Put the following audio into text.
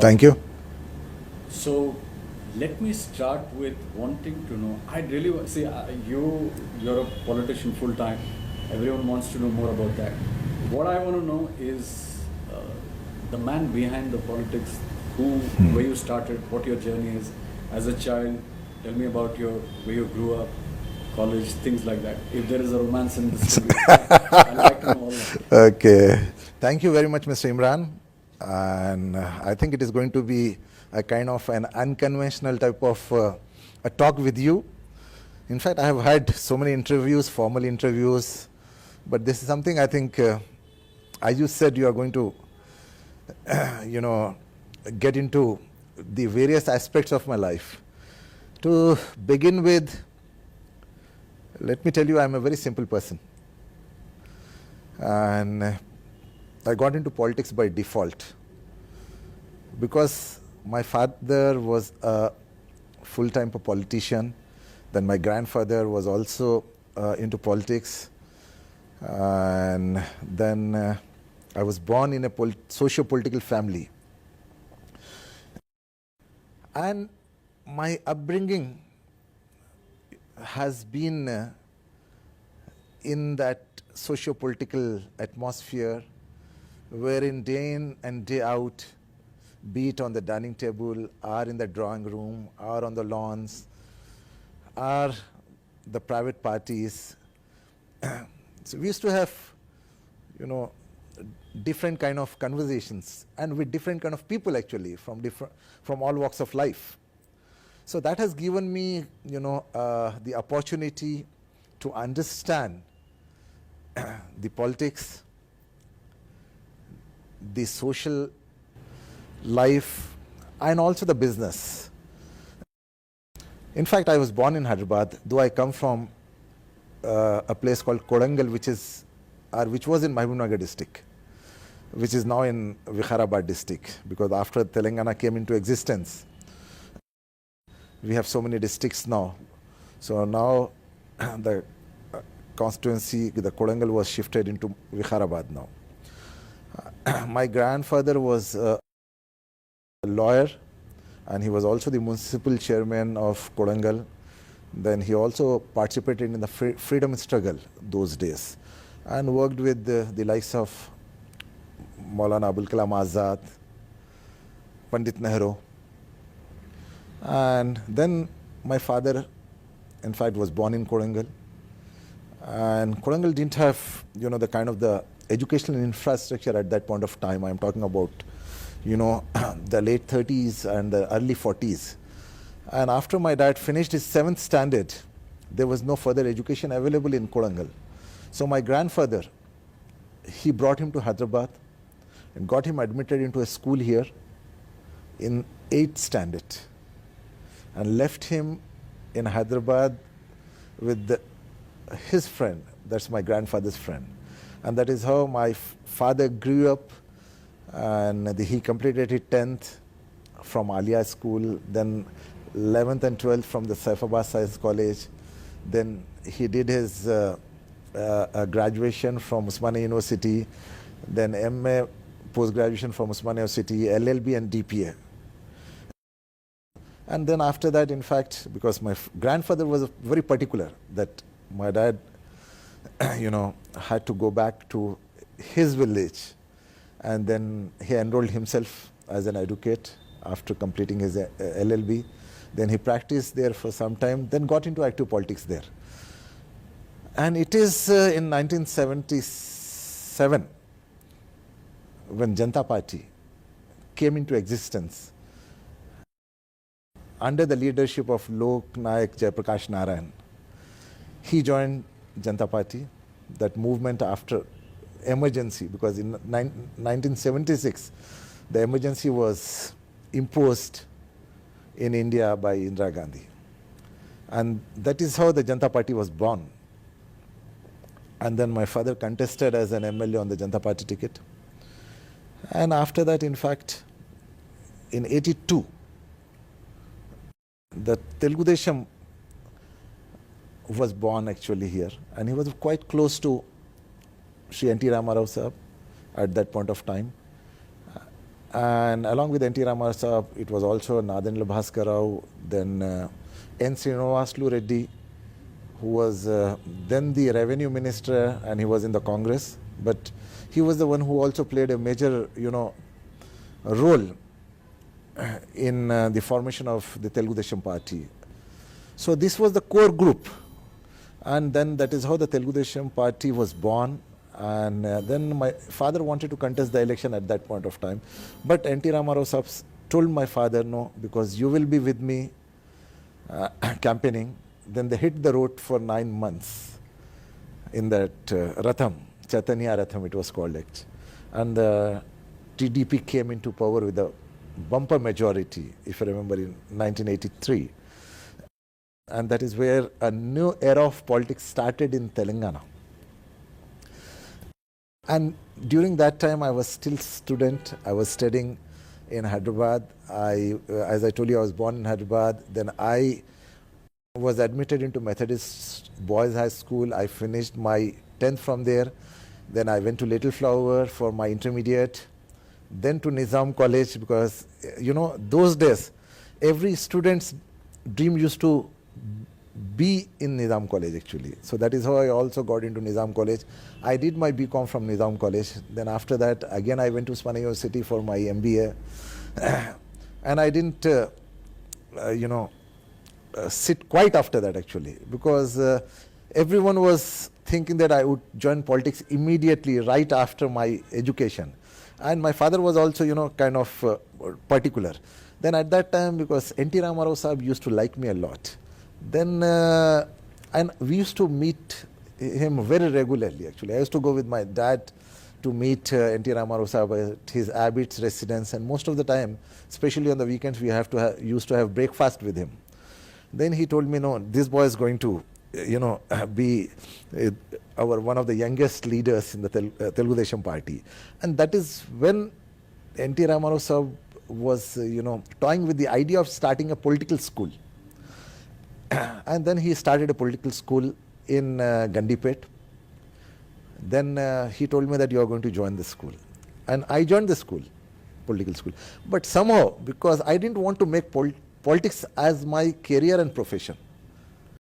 Thank you. So let me start with wanting to know. I really see you're a politician full time. Everyone wants to know more about that. What I want to know is the man behind the politics. Who, where you started, what your journey is as a child. Tell me about your where you grew up, college, things like that. If there is a romance in the story, I'd like to know all that. Okay. Thank you very much, Mr. Imran. And I think it is going to be a kind of an unconventional type of a talk with you. In fact, I have had so many interviews, formal interviews, but this is something I think, as you said, you are going to, you know, get into the various aspects of my life. To begin with, let me tell you, I'm a very simple person. And I got into politics by default because my father was a full-time politician. Then my grandfather was also into politics. And then I was born in a socio-political family. And my upbringing has been in that socio-political atmosphere wherein day in and day out, be it on the dining table, or in the drawing room, or on the lawns, or the private parties. So we used to have, you know, different kind of conversations, and with different kind of people actually, from all walks of life. So that has given me, you know, the opportunity to understand the politics, the social life, and also the business. In fact, I was born in Hyderabad, though I come from a place called Kodangal, which was in Mahbubnagar district, which is now in Vikharabad district, because after Telangana came into existence, we have so many districts now. So now the constituency, the Kodangal, was shifted into Vikharabad now. My grandfather was a lawyer, and he was also the municipal chairman of Kodangal. Then he also participated in the freedom struggle those days, and worked with the likes of Maulana Abul Kalam Azad, Pandit Nehru. And then my father, in fact, was born in Kodangal. And Kodangal didn't have, you know, the kind of the educational infrastructure at that point of time. I'm talking about, you know, the late 30s and the early 40s. And after my dad finished his 7th standard, there was no further education available in Kodangal. So my grandfather, he brought him to Hyderabad and got him admitted into a school here in 8th standard, and left him in Hyderabad with his friend. That's my grandfather's friend. And that is how my father grew up. And he completed his 10th from Alia School, then 11th and 12th from the Saifabad Science College. Then he did his graduation from Usmania University, then MA post-graduation from Usmania University, LLB and DPA. And then after that, in fact, because my grandfather was very particular that my dad, you know, had to go back to his village, and then he enrolled himself as an advocate after completing his LLB. Then he practiced there for some time, then got into active politics there. And it is in 1977 when Janata Party came into existence under the leadership of Lok Nayak Jayaprakash Narayan. He joined Janata Party, that movement after emergency, because in 1976, the emergency was imposed in India by Indira Gandhi. And that is how the Janata Party was born. And then my father contested as an MLA on the Janata Party ticket. And after that, in fact, in 82, the Telugu Desam was born actually here, and he was quite close to Sri N.T. Ramarao Sahab at that point of time. And along with N.T. Ramarao Saab, it was also Nadendra Bhaskar Rao, then N. Srinivaslu Reddy, who was then the revenue minister, and he was in the Congress. But he was the one who also played a major, role in the formation of the Telugu Desam Party. So this was the core group, and then that is how the Telugu Desam Party was born. And then my father wanted to contest the election at that point of time, but N.T. Ramarao Saab told my father, no, because you will be with me campaigning. Then they hit the road for 9 months in that Ratham, Chaitanya Ratham it was called actually. And the TDP came into power with a bumper majority, if you remember, in 1983. And that is where a new era of politics started in Telangana. And during that time, I was still student. I was studying in Hyderabad. As I told you, I was born in Hyderabad. Then I was admitted into Methodist Boys High School. I finished my 10th from there. Then I went to Little Flower for my intermediate. Then to Nizam College, because, those days, every student's dream used to be in Nizam College actually. So that is how I also got into Nizam College. I did my BCom from Nizam College. Then after that, again I went to Usmania University for my MBA. And I didn't, sit quite after that actually, because everyone was thinking that I would join politics immediately right after my education. And my father was also, kind of particular. Then at that time, because N.T. Ramarao Saab used to like me a lot, then and we used to meet him very regularly actually. I used to go with my dad to meet N.T. Ramarao Saab at his Abbott's residence, and most of the time, especially on the weekends, we used to have breakfast with him. Then he told me, no, this boy is going to be one of the youngest leaders in the Telugu Desam Party. And that is when N.T. Ramarao Saab was toying with the idea of starting a political school. And then he started a political school in Gandipet. Then he told me that you are going to join the school. And I joined the school, political school. But somehow, because I didn't want to make politics as my career and profession,